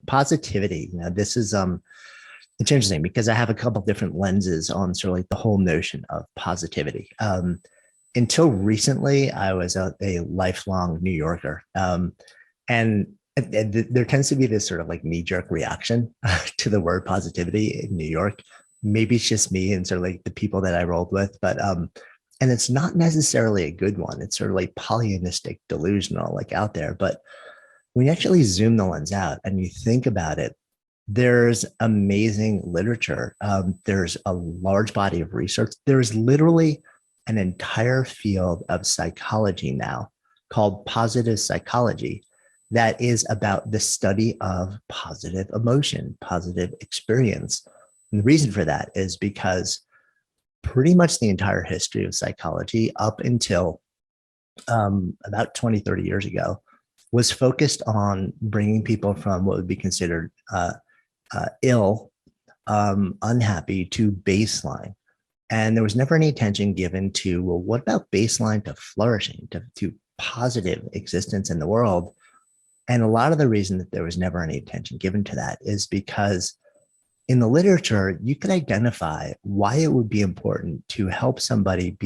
positivity. This is it's interesting because I have a couple different lenses on sort of like the whole notion of positivity. Until recently, I was a lifelong New Yorker, and there tends to be this sort of like knee-jerk reaction to the word positivity in New York. Maybe it's just me and sort of like the people that I rolled with, but and it's not necessarily a good one. It's sort of like Pollyannistic, delusional, like out there. But when you actually zoom the lens out and you think about it, there's amazing literature. There's a large body of research. There's literally an entire field of psychology now called positive psychology that is about the study of positive emotion, positive experience. And the reason for that is because pretty much the entire history of psychology up until about 20, 30 years ago was focused on bringing people from what would be considered ill, unhappy to baseline. And there was never any attention given to, well, what about baseline to flourishing, to positive existence in the world? And a lot of the reason that there was never any attention given to that is because in the literature, you could identify why it would be important to help somebody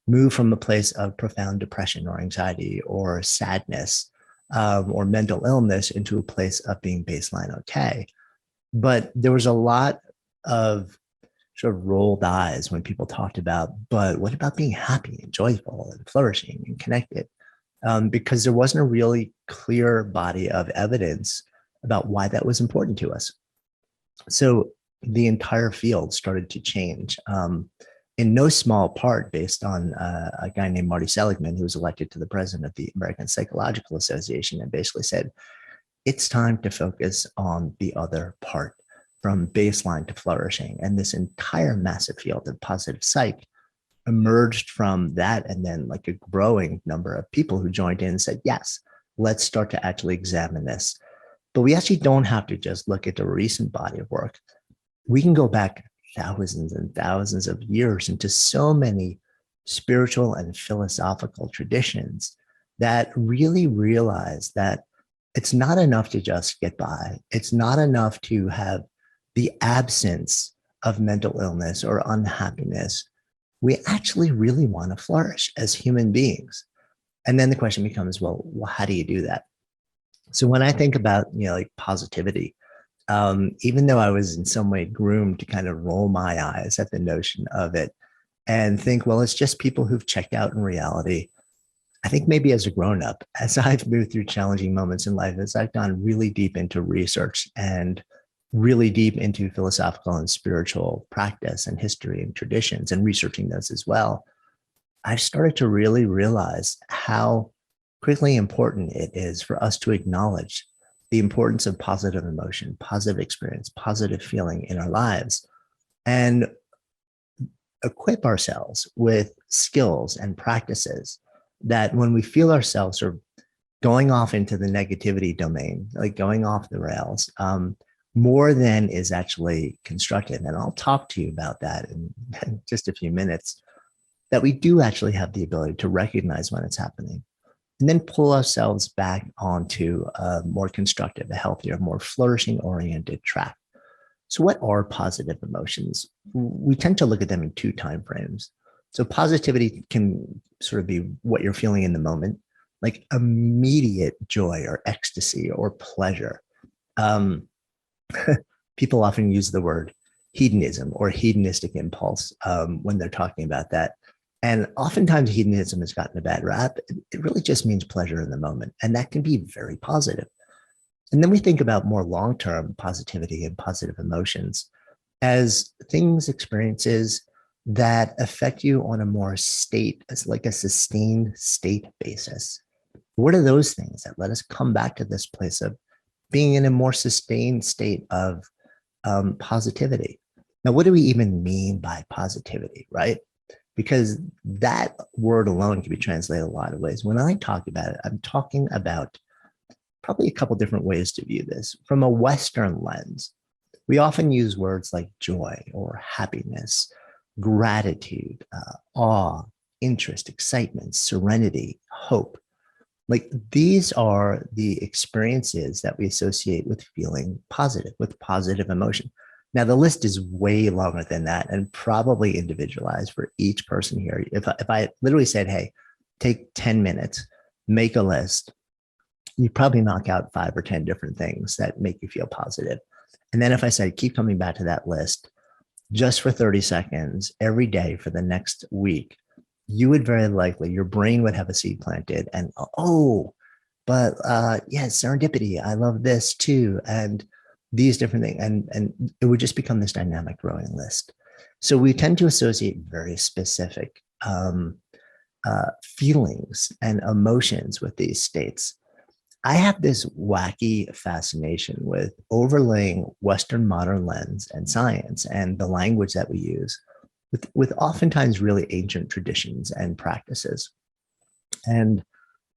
move from a place of profound depression or anxiety or sadness or mental illness into a place of being baseline okay. But there was a lot of sort of rolled eyes when people talked about, but what about being happy and joyful and flourishing and connected? Because there wasn't a really clear body of evidence about why that was important to us. So the entire field started to change in no small part based on a guy named Marty Seligman, who was elected to the president of the American Psychological Association and basically said, it's time to focus on the other part, from baseline to flourishing. And this entire massive field of positive psych emerged from that. And then like a growing number of people who joined in and said, yes, let's start to actually examine this. But we actually don't have to just look at the recent body of work. We can go back thousands and thousands of years into so many spiritual and philosophical traditions that really realize that it's not enough to just get by. It's not enough to have the absence of mental illness or unhappiness. We actually really want to flourish as human beings. And then the question becomes, well, how do you do that? So when I think about, like positivity, even though I was in some way groomed to kind of roll my eyes at the notion of it and think, well, it's just people who've checked out in reality. I think maybe as a grown-up, as I've moved through challenging moments in life, as I've gone really deep into research and really deep into philosophical and spiritual practice and history and traditions and researching those as well, I've started to really realize how critically important it is for us to acknowledge the importance of positive emotion, positive experience, positive feeling in our lives, and equip ourselves with skills and practices that when we feel ourselves sort of going off into the negativity domain, like going off the rails, more than is actually constructive. And I'll talk to you about that in just a few minutes, that we do actually have the ability to recognize when it's happening and then pull ourselves back onto a more constructive, a healthier, more flourishing oriented track. So what are positive emotions? We tend to look at them in two time frames. So positivity can sort of be what you're feeling in the moment, like immediate joy or ecstasy or pleasure. People often use the word hedonism or hedonistic impulse when they're talking about that. And oftentimes hedonism has gotten a bad rap. It really just means pleasure in the moment. And that can be very positive. And then we think about more long-term positivity and positive emotions as things, experiences that affect you on a more state, as like a sustained state basis. What are those things that let us come back to this place of being in a more sustained state of positivity? Now, what do we even mean by positivity, right? Because that word alone can be translated a lot of ways. When I talk about it, I'm talking about probably a couple different ways to view this. From a Western lens, we often use words like joy or happiness, gratitude, awe, interest, excitement, serenity, hope. Like these are the experiences that we associate with feeling positive, with positive emotion. Now, the list is way longer than that and probably individualized for each person here. If I literally said, hey, take 10 minutes, make a list, you probably knock out 5 or 10 different things that make you feel positive. And then if I said, keep coming back to that list just for 30 seconds every day for the next week, you would very likely, your brain would have a seed planted and, oh, but yeah, serendipity. I love this too. And these different things. And it would just become this dynamic growing list. So we tend to associate very specific feelings and emotions with these states. I have this wacky fascination with overlaying Western modern lens and science and the language that we use with oftentimes really ancient traditions and practices. And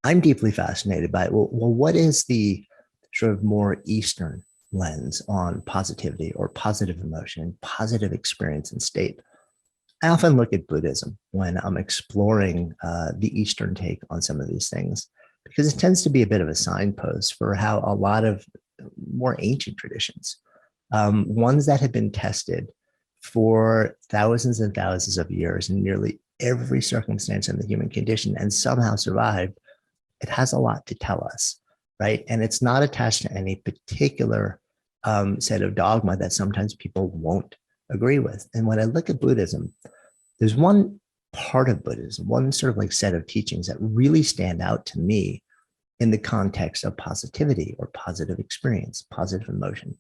I'm deeply fascinated by, well, what is the sort of more Eastern lens on positivity or positive emotion, positive experience and state? I often look at Buddhism when I'm exploring the Eastern take on some of these things, because it tends to be a bit of a signpost for how a lot of more ancient traditions, ones that have been tested for thousands and thousands of years in nearly every circumstance in the human condition and somehow survived, it has a lot to tell us, right? And it's not attached to any particular set of dogma that sometimes people won't agree with. And when I look at Buddhism, there's one part of Buddhism, one sort of like set of teachings that really stand out to me in the context of positivity or positive experience, positive emotion.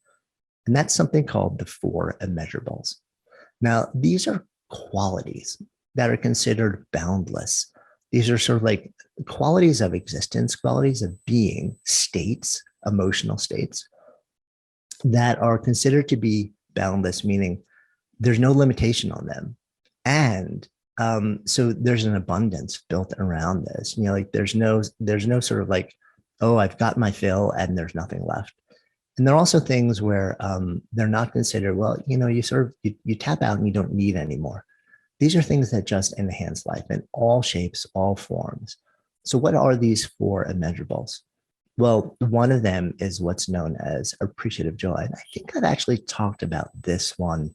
And that's something called the four immeasurables. Now, these are qualities that are considered boundless. These are sort of like qualities of existence, qualities of being, states, emotional states that are considered to be boundless, meaning there's no limitation on them. And so there's an abundance built around this. You know, like there's no sort of like, oh, I've got my fill and there's nothing left. And there are also things where they're not considered, well, you know, you sort of, you tap out and you don't need anymore. These are things that just enhance life in all shapes, all forms. So what are these four immeasurables? Well, one of them is what's known as appreciative joy. And I think I've actually talked about this one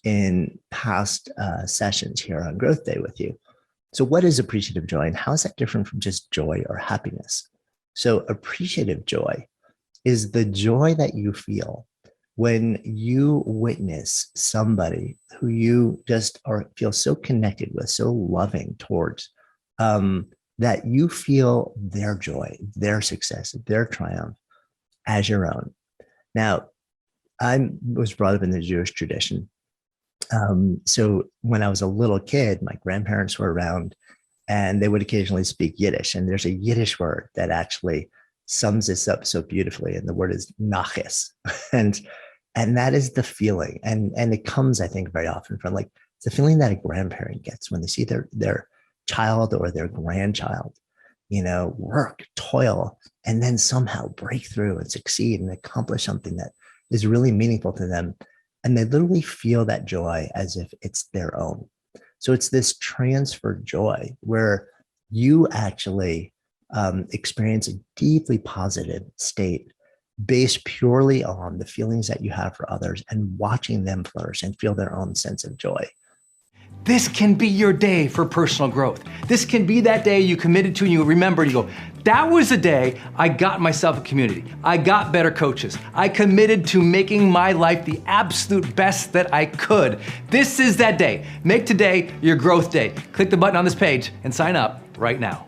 in past sessions here on Growth Day with you. So what is appreciative joy and how is that different from just joy or happiness? So appreciative joy is the joy that you feel when you witness somebody who you just feel so connected with, so loving towards, that you feel their joy, their success, their triumph as your own. Now, I was brought up in the Jewish tradition. So when I was a little kid, my grandparents were around and they would occasionally speak Yiddish. And there's a Yiddish word that actually sums this up so beautifully. And the word is nachis. And that is the feeling. And it comes, I think, very often from like the feeling that a grandparent gets when they see their child or their grandchild, you know, work, toil, and then somehow break through and succeed and accomplish something that is really meaningful to them. And they literally feel that joy as if it's their own. So it's this transfer joy where you actually experience a deeply positive state based purely on the feelings that you have for others and watching them flourish and feel their own sense of joy. This can be your day for personal growth. This can be that day you committed to and you remember and you go, that was the day I got myself a community. I got better coaches. I committed to making my life the absolute best that I could. This is that day. Make today your growth day. Click the button on this page and sign up right now.